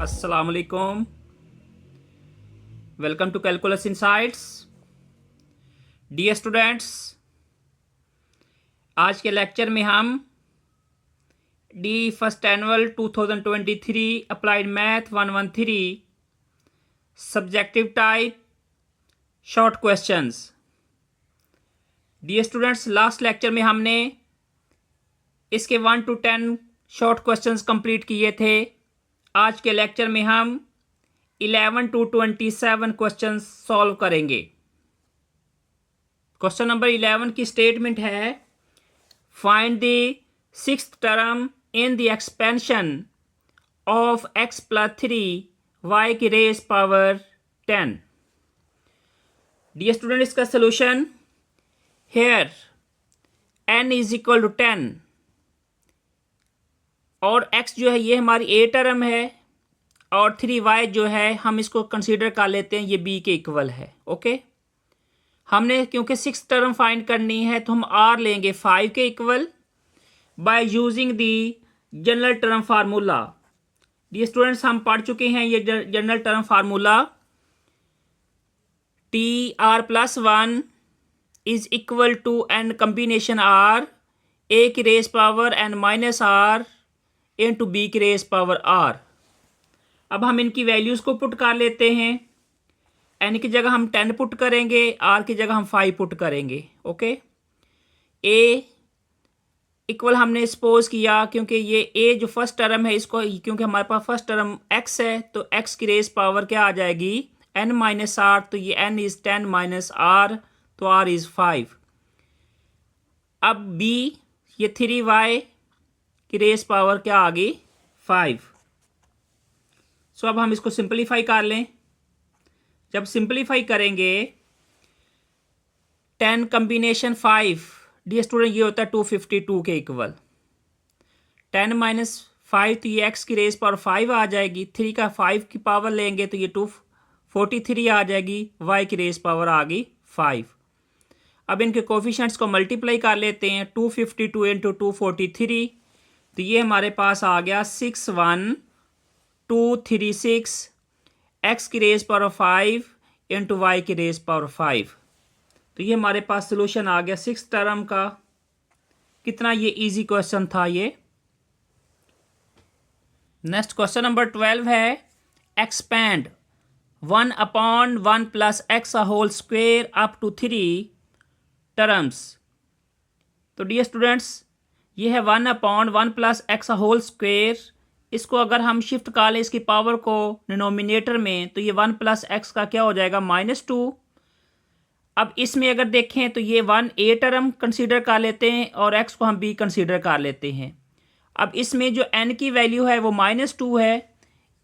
अस्सलाम वालेकुम। Welcome to calculus insights. Dear students, आज के लेक्चर में हम the first annual 2023 applied math 113 subjective type short questions. Dear students, last lecture में हमने इसके 1 to 10 शॉर्ट क्वेश्चंस कंप्लीट किए थे। आज के लेक्चर में हम 11 to 27 क्वेश्चंस सॉल्व करेंगे। क्वेश्चन नंबर 11 की स्टेटमेंट है, find the sixth term in the expansion of x plus 3 y की रेज पावर 10। डियर स्टूडेंट, इसका solution here n is equal to 10 और x जो है ये हमारी a टर्म है और 3y जो है हम इसको कंसीडर कर लेते हैं ये b के इक्वल है। ओके, हमने क्योंकि सिक्स टर्म फाइंड करनी है तो हम r लेंगे 5 के equal by using the general term formula. ये स्टूडेंट्स हम पढ़ चुके हैं ये general term formula, tr plus 1 is equal to n combination r a की raise power n minus r into b की रेज पावर r। अब हम इनकी वैल्यूज़ को पुट कर लेते हैं। n की जगह हम 10 पुट करेंगे, r की जगह हम 5 पुट करेंगे। ओके, a इक्वल हमने सपोज किया क्योंकि ये a जो फर्स्ट टर्म है इसको, क्योंकि हमारे पास फर्स्ट टर्म x है तो x की रेज पावर क्या आ जाएगी n माइनस r, तो ये n इज 10 माइनस r तो r इज 5। अब b ये 3y की रेज पावर क्या आ गई 5। सो अब हम इसको सिंपलीफाई कर लें। जब सिंपलीफाई करेंगे 10 कम्बिनेशन 5, डियर स्टूडेंट ये होता है 252 के इक्वल। 10 माइनस 5 तो ये x की रेज पावर 5 आ जाएगी, 3 का 5 की पावर लेंगे तो ये 243 आ जाएगी, y की रेज पावर आ गई 5। अब इनके कोफिशिएंट्स को मल्टीप्लाई कर लेते हैं, 252 इंटू 243 तो ये हमारे पास आ गया 61236 x की रेज पावर 5 इंटू वाई की रेज पावर 5। तो ये हमारे पास सोल्यूशन आ गया सिक्स टर्म का। कितना ये इजी क्वेश्चन था ये। नेक्स्ट क्वेश्चन नंबर 12 है, expand 1/1 plus x whole square up to 3 terms. तो डियर स्टूडेंट्स, ये है 1/1 प्लस x होल स्क्वेयर। इसको अगर हम शिफ्ट कर लें इसकी पावर को डिनोमिनेटर में तो ये 1 प्लस एक्स का क्या हो जाएगा -2। अब इसमें अगर देखें तो ये 1 a टर्म कंसीडर कर लेते हैं और x को हम b कंसीडर कर लेते हैं। अब इसमें जो n की वैल्यू है वो -2 है।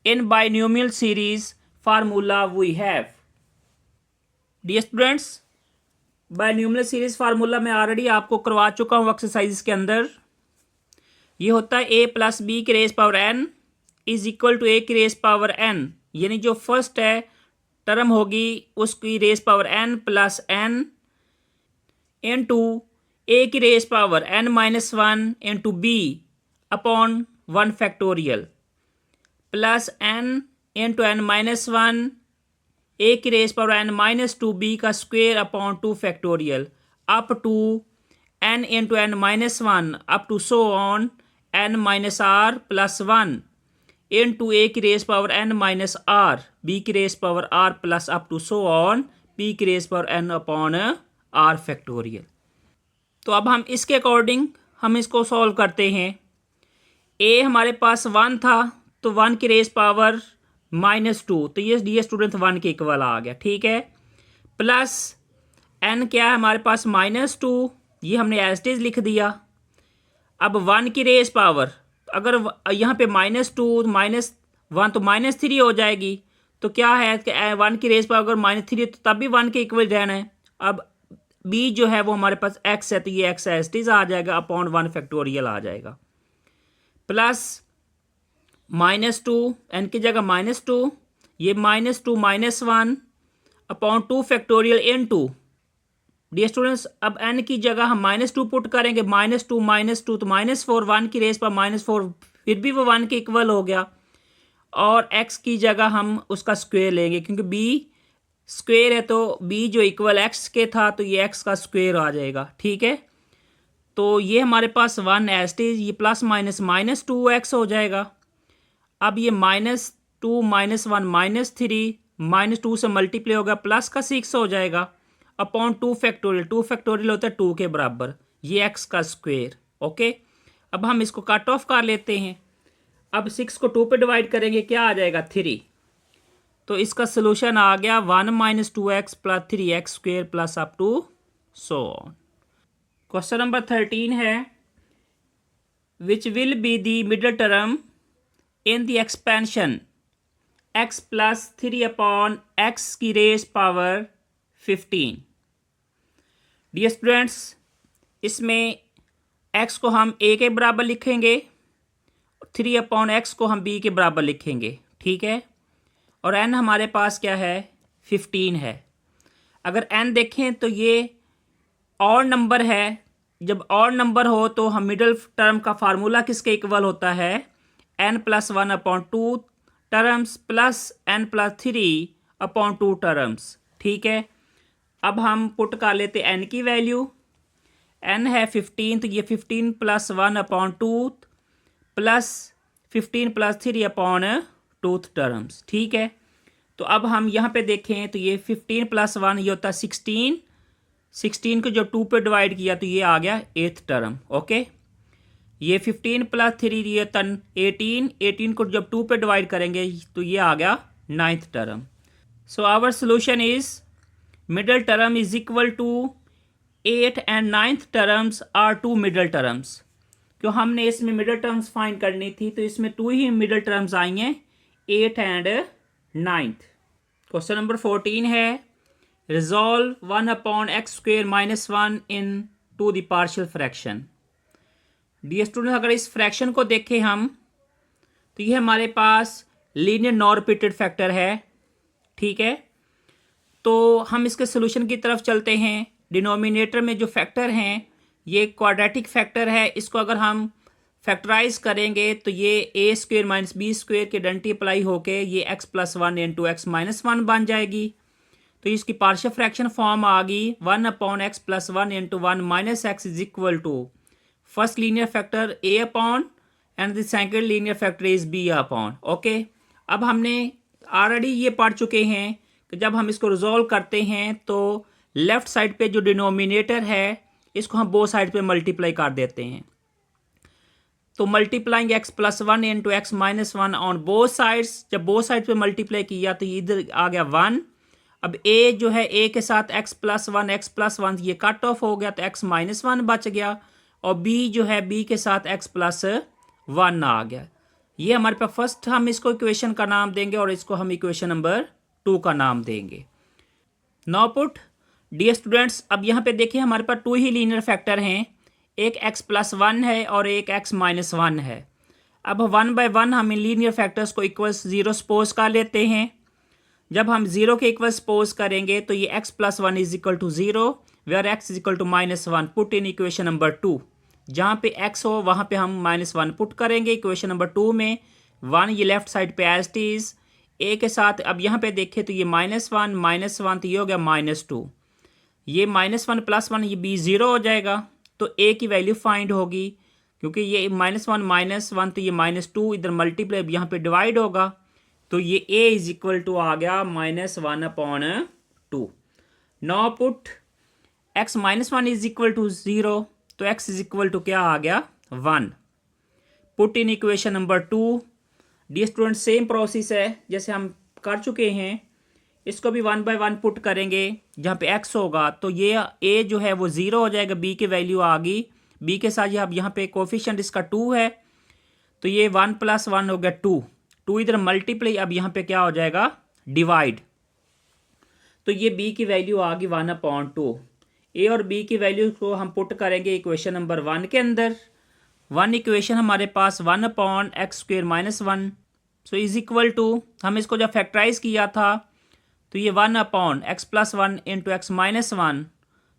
In binomial series formula we have. Dear students, binomial series formula मैं ऑलरेडी आपको करवा चुका हूँ एक्सरसाइज के अंदर। ये होता है a प्लस बी की raise power n is equal to a की रेज पावर n, यानी जो फर्स्ट है टर्म होगी उसकी raise power n plus n into a की raise power n minus 1 into b upon 1 factorial plus n into n minus 1 a की raise power n minus 2b का square upon 2 factorial up to n into n minus 1 up to so on n minus r plus 1 into a की raise power n minus r, b की raise power r plus up to so on b की raise power n upon r factorial. तो अब हम इसके according हम इसको solve करते हैं। a हमारे पास 1 था तो 1 की रेज पावर -2, तो ये डी स्टूडेंट 1 के इक्वल आ गया, ठीक है। प्लस n क्या है हमारे पास -2, ये हमने एज इट इज लिख दिया। अब 1 की रेज पावर अगर यहाँ पे -2 -1 तो -3 हो जाएगी, तो क्या है कि 1 की रेज पावर अगर -3 तो तब भी 1 के इक्वल रहना है। अब b जो है वो हमारे पास x है तो ये x एज इट इज आ जाएगा अपॉन 1 फैक्टोरियल आ जाएगा। प्लस -2 n की जगह -2, ये -2 -1 upon 2 factorial into, dear students अब n की जगह हम -2 पुट करेंगे, -2 तो -4, 1 की रेज पर -4 फिर भी वो 1 के इक्वल हो गया। और x की जगह हम उसका स्क्वायर लेंगे, क्योंकि b स्क्वायर है तो b जो इक्वल x के था तो ये x का स्क्वायर आ जाएगा। ठीक है, तो ये हमारे पास 1 एज इट इज, ये प्लस माइनस माइनस 2x हो जाएगा। अब ये -2 -1 -3 -2 से मल्टीप्लाई होगा, प्लस का 6 हो जाएगा अपॉन 2 फैक्टोरियल। 2 फैक्टोरियल होता है 2 के बराबर, ये x का स्क्वायर। ओके, अब हम इसको कट ऑफ कर लेते हैं। अब 6 को 2 पे डिवाइड करेंगे, क्या आ जाएगा 3। तो इसका सोल्यूशन आ गया 1 - 2x plus 3x square plus up to so on. Question number 13 है, which will be the middle term in the expansion x plus 3 upon x की रेज पावर 15। डियर स्टूडेंट्स, इसमें x को हम a के बराबर लिखेंगे, 3 अपॉन x को हम b के बराबर लिखेंगे। ठीक है, और n हमारे पास क्या है 15 है। अगर n देखें तो ये ऑड नंबर है, जब ऑड नंबर हो तो हम मिडल टर्म का फार्मूला किसके इक्वल होता है, n + 1 upon 2 terms plus n + 3 upon 2 terms. ठीक है, अब हम पुट कर लेते n की वैल्यू, n है 15 तो ये 15 + 1 अपॉन 2 प्लस 15 + 3 अपॉन 2 टर्म्स। ठीक है, तो अब हम यहाँ पे देखें तो ये 15 + 1 ये होता है 16, 16 को जब 2 पे डिवाइड किया तो ये आ गया 8th टर्म। ओके, ये 15 + 3 ये तन 18, 18 को जब 2 पे डिवाइड करेंगे तो ये आ गया 9th term. So our solution is middle term is equal to 8 and 9th terms are 2 middle terms. क्यों हमने इसमें मिडल टर्म्स फाइंड करनी थी तो इसमें 2 ही मिडल टर्म्स आई हैं, 8 एंड 9th। क्वेश्चन नंबर 14 है, resolve 1 upon x square -1 into the partial fraction. Dear student, अगर इस फ्रैक्शन को देखें हम तो ये हमारे पास लीनियर नॉन रिपीटेड फैक्टर है। ठीक है, तो हम इसके सोल्यूशन की तरफ चलते हैं। डिनोमिनेटर में जो फैक्टर हैं ये क्वाड्रेटिक फैक्टर है, इसको अगर हम फैक्टराइज करेंगे तो ये a स्क्वेयर - b स्क्वेयर की आइडेंटिटी अप्लाई होके ये x + 1 × x - 1 बन जाएगी। तो इसकी पार्शियल फ्रैक्शन फॉर्म आ गई 1 upon x + 1 × 1 - x is equal to first linear factor a upon and the second linear factor is b upon. Okay, अब हमने ऑलरेडी ये पढ़ चुके हैं कि जब हम इसको रिजॉल्व करते हैं तो लेफ्ट साइड पे जो डिनोमिनेटर है इसको हम बोथ साइड पे मल्टीप्लाई कर देते हैं। तो multiplying x + 1 × x - 1 on both sides, जब बोथ साइड पे मल्टीप्लाई किया तो इधर आ गया 1। अब a जो है a के साथ x + 1 ये कट ऑफ हो गया तो x - 1 बच गया, और b जो है b के साथ x + 1 आ गया। ये हमारे पास फर्स्ट हम इसको इक्वेशन का नाम देंगे और इसको हम इक्वेशन नंबर 2 का नाम देंगे। नाउ पुट डियर स्टूडेंट्स, अब यहाँ पे देखिए हमारे पास 2 ही लीनियर फैक्टर हैं, एक x + 1 है और एक x - 1 है। अब 1 बाय 1 हम इन लीनियर फैक्टर्स को इक्वल्स 0 सपोज कर लेते हैं। जब हम 0 के इक्वल सपोज करेंगे तो ये x + 1 is equal to 0 where x is equal to -1 put in equation number 2। जहाँ पे x हो वहाँ पे हम -1 पुट करेंगे इक्वेशन नंबर 2 में। 1 ये लेफ्ट साइड पे एज इट इज, a के साथ अब यहाँ पे देखें तो ये -1 तो ये हो गया -2, ये -1 + 1 ये b 0 हो जाएगा, तो a की वैल्यू फाइंड होगी, क्योंकि ये -1 तो ये -2 इधर मल्टीप्लाई यहाँ पे डिवाइड होगा, तो ये a इज इक्वल टू आ गया -1/2। Now put x - 1 is equal to 0, तो x इज इक्वल टू क्या आ गया 1। Put in equation number 2। Dear student, same process है जैसे हम कर चुके हैं, इसको भी 1 बाय 1 पुट करेंगे। जहाँ पे x होगा तो ये a जो है वो 0 हो जाएगा, b की वैल्यू आ गई, b के साथ अब यहाँ पे कोफिशिएंट इसका 2 है, तो ये 1 + 1 हो गया 2 इधर मल्टीप्लाई, अब यहाँ पे क्या हो जाएगा डिवाइड, तो ये b की वैल्यू आ गई 1/2। a और b की वैल्यू को हम पुट करेंगे इक्वेशन नंबर 1 के अंदर। 1 इक्वेशन हमारे पास 1/x² - 1 so is equal to, हम इसको जब फैक्टराइज किया था तो ये 1/x + 1 × x - 1,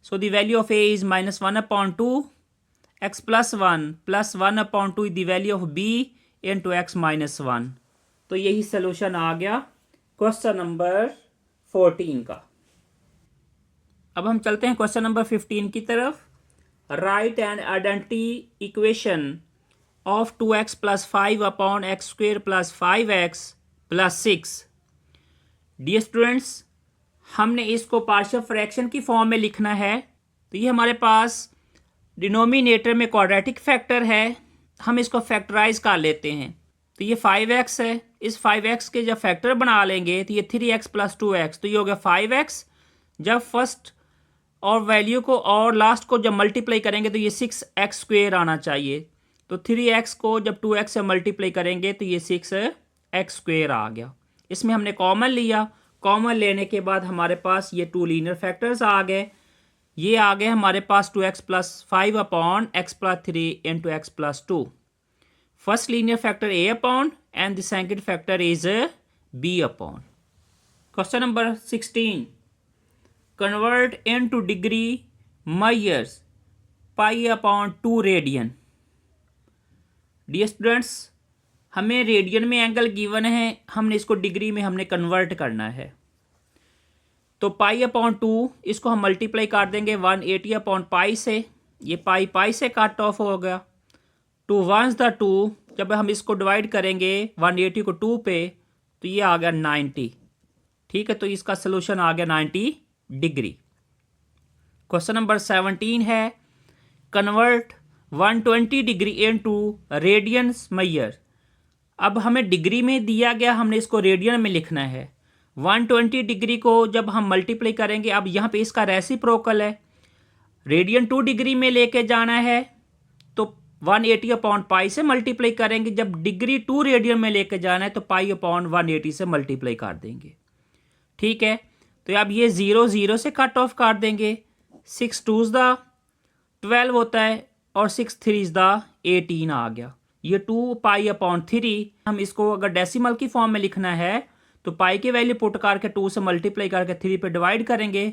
so the value of a is -1/2 x + 1 + 1/2 the value of b × x - 1। तो यही सोल्यूशन आ गया क्वेश्चन नंबर 14 का। अब हम चलते हैं क्वेश्चन नंबर 15 की तरफ। Right and identity equation of 2x plus 5 upon X square plus 5x plus 6। Dear students, हमने इसको पार्शियल फ्रैक्शन की फॉर्म में लिखना है। तो ये हमारे पास डिनोमिनेटर में क्वाड्रेटिक फैक्टर है, हम इसको फैक्टराइज कर लेते हैं। तो ये 5x है, इस 5x के जब फैक्टर बना लेंगे तो ये 3x प्लस 2x, तो ये हो गया 5x। जब फर्स्ट और वैल्यू को और लास्ट को जब मल्टीप्लाई करेंगे तो ये 6x स्क्वेयर आना चाहिए। तो 3x को जब 2x से मल्टीप्लाई करेंगे तो ये 6x स्क्वेयर आ गया। इसमें हमने कॉमन लिया, कॉमन लेने के बाद हमारे पास ये 2 लीनियर फैक्टर्स आ गए। ये आ गए हमारे पास 2x plus 5 upon x plus 3 into x plus 2। First linear factor a upon and the second factor is b upon. Question number 16, convert into degree measures pi upon 2 radian. Dear students, हमें radian में angle given है, हमने इसको degree में हमने convert करना है। तो पाई अपॉन 2 इसको हम मल्टीप्लाई कर देंगे 180 अपॉन पाई से, ये पाई पाई से कट ऑफ हो गया। 2 1s द 2, जब हम इसको डिवाइड करेंगे 180 को 2 पे तो ये आ गया 90। ठीक है, तो इसका सोल्यूशन आ गया 90 डिग्री। क्वेश्चन नंबर 17 है, convert 120 degree into radians measure. अब हमें डिग्री में दिया गया, हमने इसको रेडियन में लिखना है। 120 डिग्री को जब हम मल्टीप्लाई करेंगे, अब यहाँ पे इसका रेसिप्रोकल है, रेडियन 2 डिग्री में लेके जाना है तो 180 अपॉन पाई से मल्टीप्लाई करेंगे। जब डिग्री 2 रेडियन में लेके जाना है तो पाई अपॉन 180 से मल्टीप्लाई कर देंगे। ठीक है, तो अब ये 0 0 से कट ऑफ कर देंगे। 6 2s द 12 होता है और 6 3s द 18 आ गया। ये 2 पाई अपॉन 3, हम इसको अगर डेसिमल की फॉर्म में लिखना है तो पाई की वैल्यू पुट करके 2 से मल्टीप्लाई करके 3 पे डिवाइड करेंगे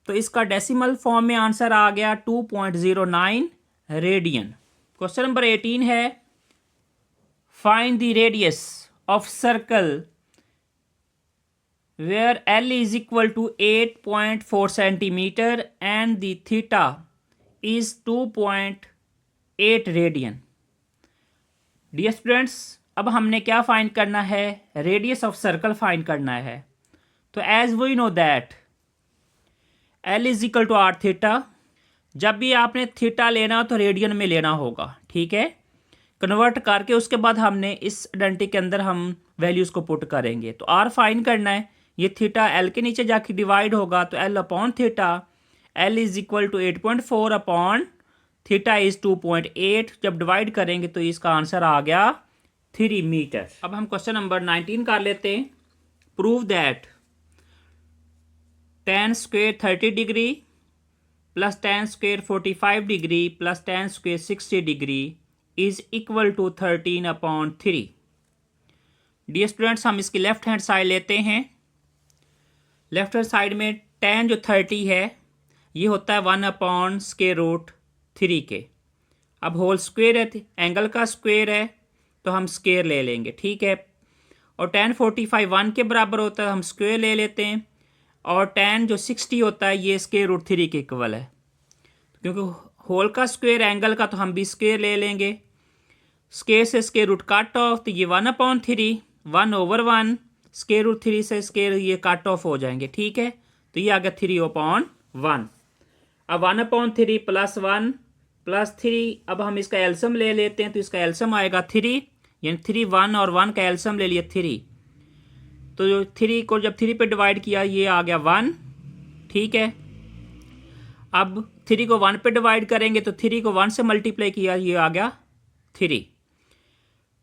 तो इसका डेसिमल फॉर्म में आंसर आ गया 2.09 रेडियन। क्वेश्चन नंबर 18 है, find the radius of circle where L is equal to 8.4 centimetre and the theta is 2.8 radian. Dear students, अब हमने क्या फाइंड करना है, रेडियस ऑफ सर्कल फाइंड करना है। तो as we know that L is equal to r theta. जब भी आपने थीटा लेना हो तो रेडियन में लेना होगा। ठीक है, कन्वर्ट करके उसके बाद हमने इस आइडेंटिटी के अंदर हम वैल्यूज को पुट करेंगे। तो आर फाइंड करना है, ये थीटा एल के नीचे जाके डिवाइड होगा तो L upon theta, L is equal to 8.4 upon theta is 2.8। जब डिवाइड करेंगे तो इसका आंसर आ गया 3 मीटर। अब हम क्वेश्चन नंबर 19 कर लेते हैं। Prove that tan square 30 degree plus tan square 45 degree plus tan square 60 degree is equal to 13 upon 3। Dear students, हम इसकी लेफ्ट हैंड साइड लेते हैं। लेफ्ट हैंड साइड में tan जो 30 है ये होता है 1 अपॉन स्क्वेयर रूट 3 के। अब होल स्क्वेयर है, एंगल का स्क्वेयर है तो हम स्क्वेयर ले लेंगे। ठीक है, और tan 45 1 के बराबर होता है, हम स्क्वेयर ले लेते हैं। और tan जो 60 होता है ये स्क्वेयर रूट 3 के इक्वल है, क्योंकि होल का स्क्वेयर एंगल का तो हम भी स्क्वेयर ले लेंगे। स्क्वेयर से स्क्वेयर रूट कट ऑफ, तो ये 1 अपॉन 3 1 ओवर 1, स्क्वेयर रूट 3 से स्क्वेयर ये कट ऑफ हो जाएंगे। ठीक है, तो ये आ गया 3 अपॉन 1। अब 1 अपॉन 3 प्लस 1 प्लस 3, अब हम इसका एल्सियम ले लेते हैं तो इसका एल्सियम आएगा 3, यानी 3 1 और 1 का एल्सियम ले लिया 3। तो जो 3 को जब 3 पे डिवाइड किया ये आ गया 1। ठीक है, अब 3 को 1 पे डिवाइड करेंगे तो 3 को 1 से मल्टीप्लाई किया ये आ गया 3।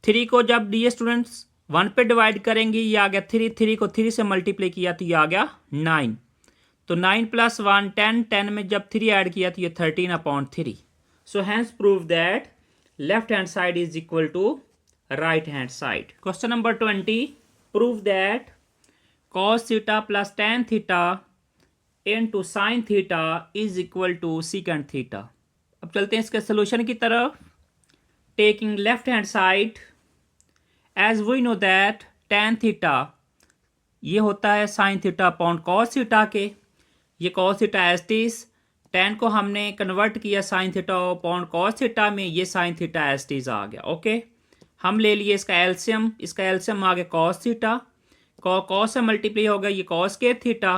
3 को जब डियर स्टूडेंट्स 1 पे डिवाइड करेंगे ये आ गया 3। 3 को 3 से मल्टीप्लाई किया तो ये आ गया 9। तो 9 प्लस 1 10, 10 में जब 3 ऐड किया तो ये 13 upon 3। So hence prove that left hand side is equal to right hand side. Question number 20, prove that cos theta plus tan theta into sin theta is equal to secant theta. अब चलते हैं इसके solution की तरफ। Taking left hand side, as we know that tan theta ये होता है sine theta upon cos theta के। ये cos theta as it is, tan को हमने कन्वर्ट किया sine theta upon cos theta में, ये sine theta as it is आ गया। ओके, हम ले लिए इसका एलसीएम आ गया कॉस थीटा, कॉस से मल्टीप्लाई हो गया ये कॉस स्क्वायर थीटा,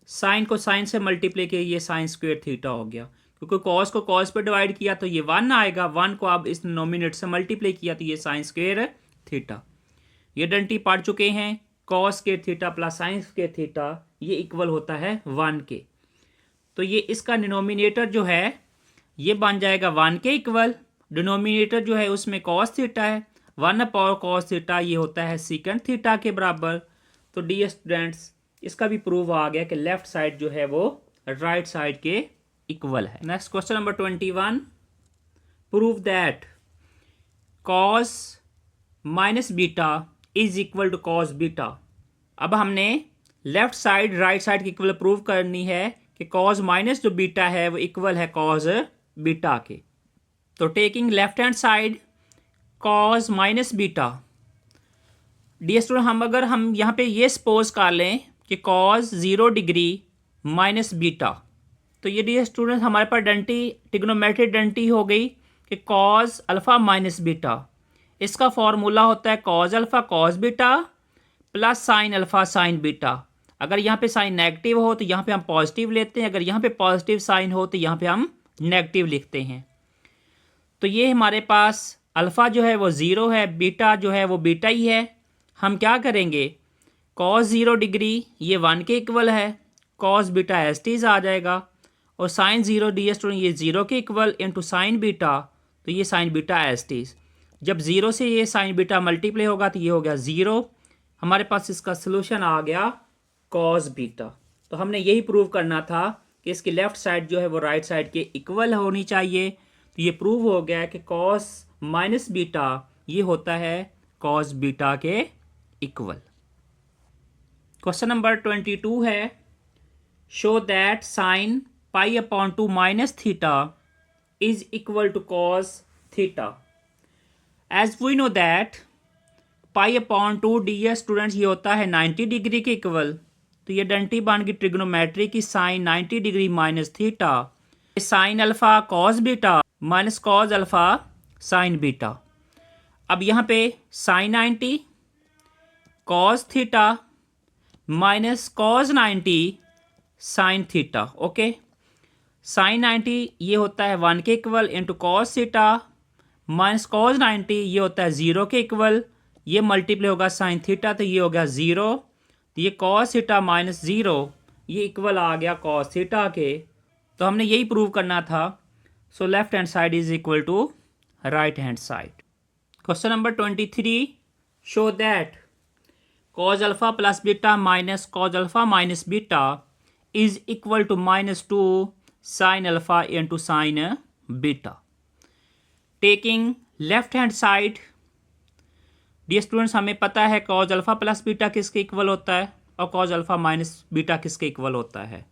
साइन को साइन से मल्टीप्लाई किया ये साइन स्क्वायर थीटा हो गया। क्योंकि कॉस को कॉस पे डिवाइड किया तो ये 1 आएगा, 1 को आप इस नोमिनेटर से मल्टीप्लाई किया तो ये साइन स्क्वायर थीटा। ये डंटी पढ़ चुके हैं, cos square theta plus sine square theta ये इक्वल होता है 1 के। तो ये इसका डिनोमिनेटर जो है ये बन जाएगा 1 के इक्वल, डिनोमिनेटर जो है उसमें कॉस थीटा है, 1 अपॉन कॉस थीटा ये होता है सीकेंड थीटा के बराबर। तो डियर स्टूडेंट्स इसका भी प्रूव आ गया कि लेफ्ट साइड जो है वो राइट साइड के इक्वल है। Next question number 21, prove that cos minus beta is equal to cos beta. अब हमने लेफ्ट साइड राइट साइड की इक्वल प्रूव करनी है कि कॉस माइनस जो बीटा है वो इक्वल है कॉस बीटा के। तो taking left hand side cos minus beta, dear student अगर हम यहाँ पे ये सपोज कर लें कि कॉस 0 डिग्री माइनस बीटा, तो ये डियर स्टूडेंट हमारे पास डंटी ट्रिग्नोमेट्रिक डंटी हो गई कि कॉस अल्फ़ा माइनस बीटा। इसका फॉर्मूला होता है cos alpha cos beta plus sine alpha sine beta. अगर यहाँ पे साइन नेगेटिव हो तो यहाँ पे हम पॉजिटिव लेते हैं, अगर यहाँ पे पॉजिटिव साइन हो तो यहाँ पे हम नेगेटिव लिखते हैं। तो ये हमारे पास अल्फ़ा जो है वो 0 है, बीटा जो है वो बीटा ही है। हम क्या करेंगे, कॉस 0 डिग्री ये 1 के इक्वल है, cos beta as it is आ जाएगा, और साइन 0 डियर स्टूडेंट ये 0 के इक्वल इंटू साइन बीटा, तो ये sine beta as it is. जब 0 से ये साइन बीटा मल्टीप्लाई होगा तो ये हो गया 0, हमारे पास इसका सोल्यूशन आ गया कॉस बीटा। तो हमने यही प्रूव करना था कि इसकी लेफ्ट साइड जो है वो राइट साइड के इक्वल होनी चाहिए। तो ये प्रूव हो गया कि कॉस माइनस बीटा ये होता है कॉस बीटा के इक्वल। क्वेश्चन नंबर 22 है, show that sine pi upon 2 minus theta is equal to cos theta. As we know that pi upon 2 dear students ये होता है 90 डिग्री के इक्वल। तो ये डंटी बन गई ट्रिग्नोमेट्री की sine 90 degree minus theta, sine alpha cos beta minus cos alpha sine beta. अब यहाँ पे sine 90 cos theta minus cos 90 sine theta. Okay, sine 90 ये होता है 1 के equal into cos theta minus cos 90 ये होता है 0 के इक्वल, ये मल्टीप्लाई होगा साइन थीटा तो ये हो गया 0, तो ये कॉस थीटा माइनस 0 ये इक्वल आ गया कॉस थीटा के। तो हमने यही प्रूव करना था। So left hand side is equal to right hand side. Question number 23, show that cos alpha plus beta minus cos alpha minus beta is equal to -2 sine alpha into sine beta. Taking left hand side, dear students हमें पता है cos alpha plus beta किसके equal होता है और cos alpha minus beta किसके equal होता है।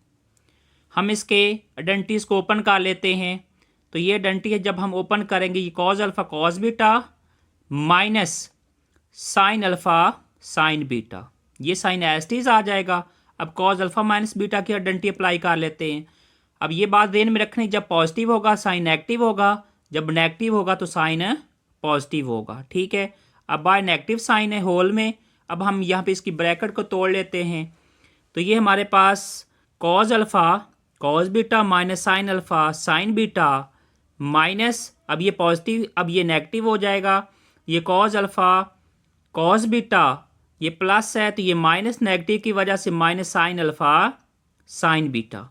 हम इसके आइडेंटिटीज को ओपन कर लेते हैं। तो ये आइडेंटिटी है, जब हम ओपन करेंगे ये cos alpha cos beta minus sine alpha sine beta, ये साइन एज इट इज आ जाएगा। अब कॉस अल्फा माइनस बीटा की आइडेंटिटी अप्लाई कर लेते हैं। अब ये बात ध्यान में रखनी, जब पॉजिटिव होगा साइन नेगेटिव होगा, जब नेगेटिव होगा तो साइन पॉजिटिव होगा। ठीक है, अब बाय नेगेटिव साइन है होल में, अब हम यहाँ पे इसकी ब्रैकेट को तोड़ लेते हैं। तो ये हमारे पास cos alpha cos beta minus sine alpha sine beta minus, अब ये पॉजिटिव अब ये नेगेटिव हो जाएगा, ये कॉस अल्फा कॉस बीटा ये प्लस है तो ये माइनस नेगेटिव की वजह से minus sine alpha sine beta.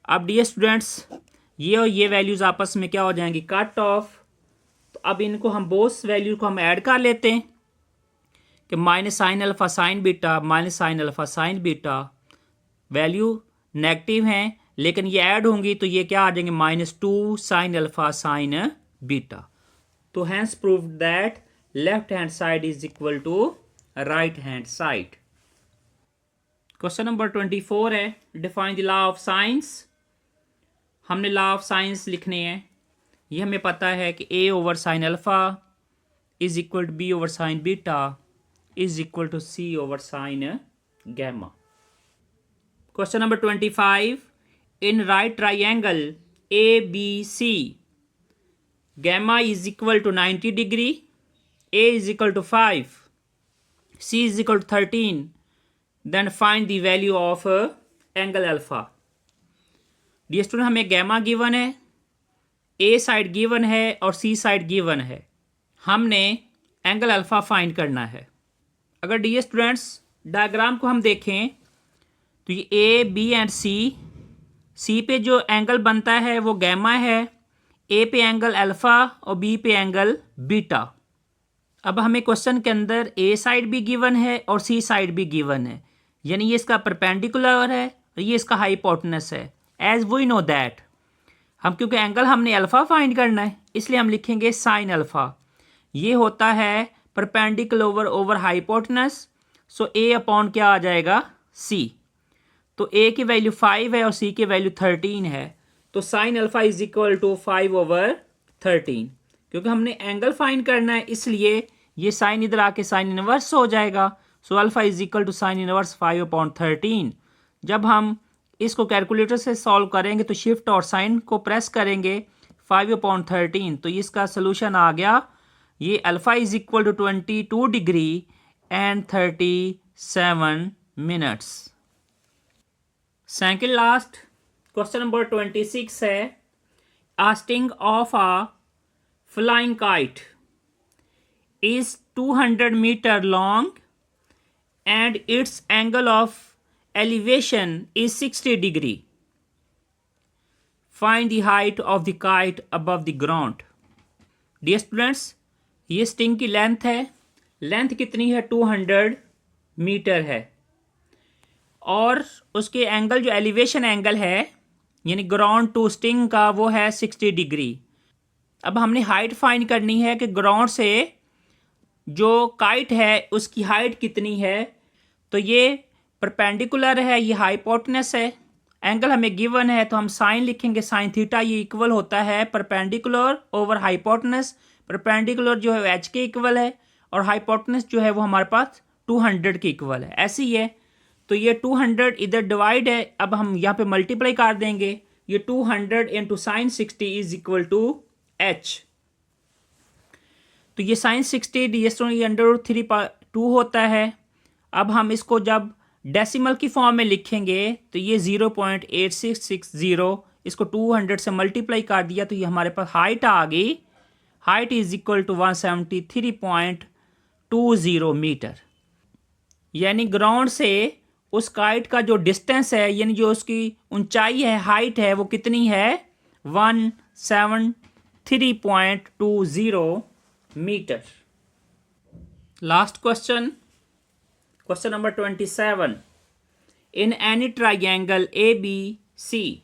अब डियर स्टूडेंट्स ये और ये वैल्यूज़ आपस में क्या हो जाएंगी, कट ऑफ। तो अब इनको हम बोथ वैल्यू को हम ऐड कर लेते हैं कि minus sine alpha sine beta minus sine alpha sine beta value negative हैं लेकिन ये ऐड होंगी तो ये क्या आ जाएंगे -2 साइन अल्फा साइन बीटा। तो hence prove that left hand side is equal to right hand side. Question number 24 है, define the law of sines. हमने लॉ ऑफ साइंस लिखने हैं। ये हमें पता है कि a over sine alpha is equal to b over sine beta is equal to C over sine gamma. Question number 25. In right triangle ABC, gamma is equal to 90 degree, A is equal to 5, C is equal to 13. Then find the value of angle alpha. Dear student, हमें gamma given है, a side given है और सी side given है. हमने angle alpha find करना है. अगर dear students diagram को हम देखें तो ये ए बी एंड सी पे जो एंगल बनता है वो गैमा है, ए पे एंगल अल्फा और बी पे एंगल बीटा. अब हमें क्वेश्चन के अंदर ए साइड भी गिवन है और सी साइड भी गिवन है, यानी ये इसका परपेंडिकुलर है और ये इसका हाइपोटेनस है. एज वी नो दैट, हम क्योंकि एंगल हमने अल्फा फाइंड करना है इसलिए हम लिखेंगे साइन अल्फा. ये होता है परपेंडिकुलर ओवर हाइपोटेनस, सो ए अपॉन क्या आ जाएगा, सी. तो ए की वैल्यू 5 है और सी की वैल्यू 13 है, तो sine alpha is equal to 5 over 13. क्योंकि हमने एंगल फाइंड करना है इसलिए ये साइन इधर आके साइन इनवर्स हो जाएगा. So alpha is equal to sine inverse 5/13. जब हम इसको कैलकुलेटर से सॉल्व करेंगे तो शिफ्ट और साइन को प्रेस करेंगे 5/13, तो इसका सोल्यूशन आ गया. ये alpha is equal to 22 degree and 37 minutes. Second last question number 26 है. A sting of a flying kite is 200 meter long and its angle of elevation is 60 degree. Find the height of the kite above the ground. Dear students, ये sting की length है. Length कितनी है, 200 metre है और उसके angle जो elevation angle है यानी ग्राउंड टू स्टिंग का वो है 60 डिग्री. अब हमने हाइट फाइंड करनी है कि ग्राउंड से जो काइट है उसकी हाइट कितनी है. तो ये परपेंडिकुलर है, ये हाइपोटेनस है. एंगल हमें गिवन है तो हम साइन लिखेंगे साइन थीटा. ये इक्वल होता है परपेंडिकुलर ओवर हाइपोटेनस. परपेंडिकुलर जो है एच के इक्वल है और हाइपोटेनस जो है वो हमारे पास 200 के इक्वल है. ऐसे ही है, तो ये 200 इधर डिवाइड है, अब हम यहाँ पे मल्टीप्लाई कर देंगे. ये 200 into sine 60 is equal to h. तो ये साइन 60 ये √3/2 होता है. अब हम इसको जब डेसिमल की फॉर्म में लिखेंगे तो ये 0.8660, इसको 200 से मल्टीप्लाई कर दिया तो ये हमारे पास हाइट आ गई. Height is equal to 173.20 metre. यानी ग्राउंड से उस काइट का जो डिस्टेंस है यानी जो उसकी ऊंचाई है, हाइट है, वो कितनी है, 173.20 metre. Last question, question number 27. In any triangle ABC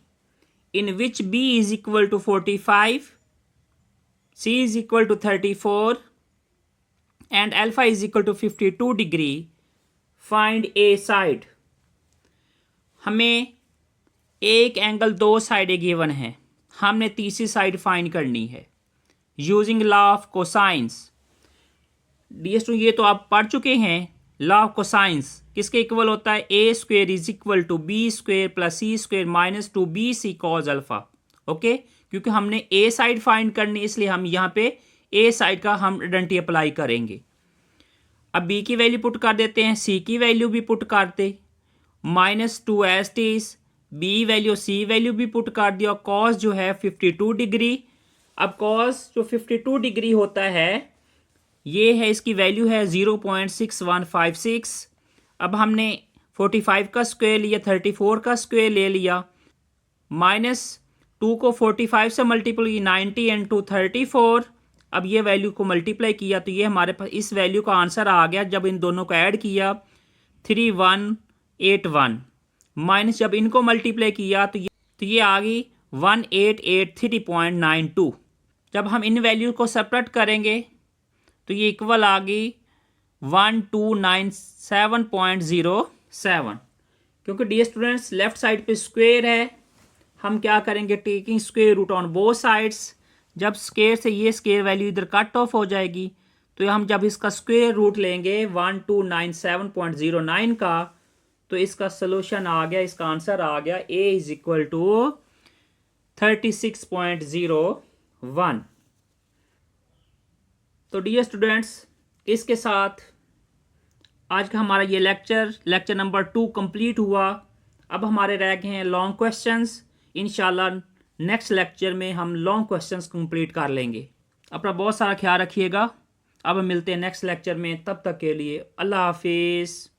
in which B is equal to 45, C is equal to 34 and alpha is equal to 52 degree, find A side. हमें एक एंगल दो साइडें गिवन है, हमने तीसरी साइड फाइंड करनी है using law of cosines. Dear student, ये तो आप पढ़ चुके हैं. लॉ ऑफ कोसाइंस किसके इक्वल होता है, A square is equal to B square plus C square minus 2bc cos alpha. Okay, क्योंकि हमने ए साइड फाइंड करनी इसलिए हम यहाँ पे ए साइड का हम आइडेंटिटी अप्लाई करेंगे. अब बी की वैल्यू पुट कर देते हैं, सी की वैल्यू भी पुट करते, -2 as tease, B value C value भी पुट कर दिया. कॉस जो है 52 डिग्री. अब कॉस जो 52 डिग्री होता है ये है, इसकी वैल्यू है 0.6156. अब हमने 45 का स्क्वायर लिया, 34 का स्क्वायर ले लिया, -2 को 45 से मल्टीप्लाई 90 इंटू 34. अब ये वैल्यू को मल्टीप्लाई किया तो ये हमारे पास इस वैल्यू का आंसर आ गया. जब इन दोनों को ऐड किया 3181 माइनस जब इनको मल्टीप्लाई किया तो ये आ गई 1883.92. जब हम इन वैल्यू को सेपरेट करेंगे तो ये इक्वल आ गई 1297.07. क्योंकि डियर स्टूडेंट्स लेफ्ट साइड पे स्क्वायर है, हम क्या करेंगे, taking square root on both sides. जब स्क्वायर से ये स्क्वायर वैल्यू इधर कट ऑफ हो जाएगी तो हम जब इसका स्क्वायर रूट लेंगे 1297.09 का, तो इसका सोल्यूशन आ गया, इसका आंसर आ गया a इज इक्वल टू 36.01। तो डियर स्टूडेंट्स, इसके साथ आज का हमारा ये लेक्चर नंबर 2 कंप्लीट हुआ। अब हमारे रह गए हैं लॉन्ग क्वेश्चंस। इंशाल्लाह नेक्स्ट लेक्चर में हम लॉन्ग क्वेश्चंस कंप्लीट कर लेंगे। अपना बहुत सारा ख्याल रखिएगा। अब हम मिलते हैं नेक्स्ट लेक्चर में, तब तक के लिए अल्लाह हाफिज़।